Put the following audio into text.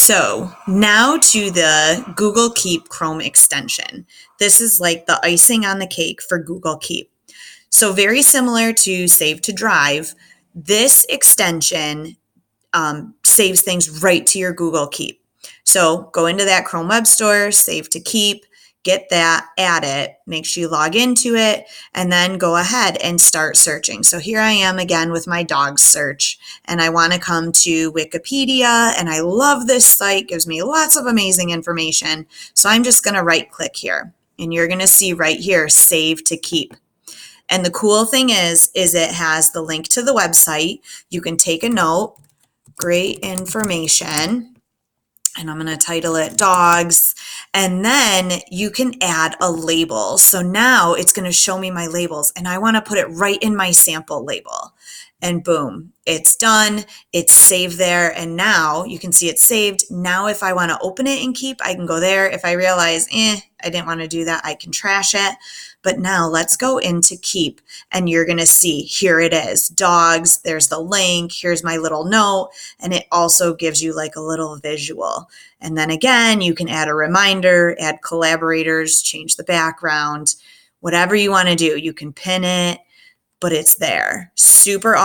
So now to the Google Keep Chrome extension. This is like the icing on the cake for Google Keep. So very similar to Save to Drive, this extension saves things right to your Google Keep. So go into that Chrome Web Store, Save to Keep, get that, add it, make sure you log into it, and then go ahead and start searching. So here I am again with my dog search, and I want to come to Wikipedia, and I love this site, gives me lots of amazing information. So I'm just going to right click here, and you're going to see right here, Save to Keep. And the cool thing is it has the link to the website. You can take a note, great information, and I'm going to title it dogs, and then you can add a label. So now it's going to show me my labels, and I want to put it right in my sample label, and boom, it's done. It's saved there, and now you can see it's saved. Now if I want to open it and Keep, I can go there. If I realize, I didn't want to do that, I can trash it. But now let's go into Keep, and you're going to see here it is, dogs. There's the link. Here's my little note, and it also gives you like a little visual. And then again, you can add a reminder, add collaborators, change the background, whatever you want to do. You can pin it, but it's there. Super awesome.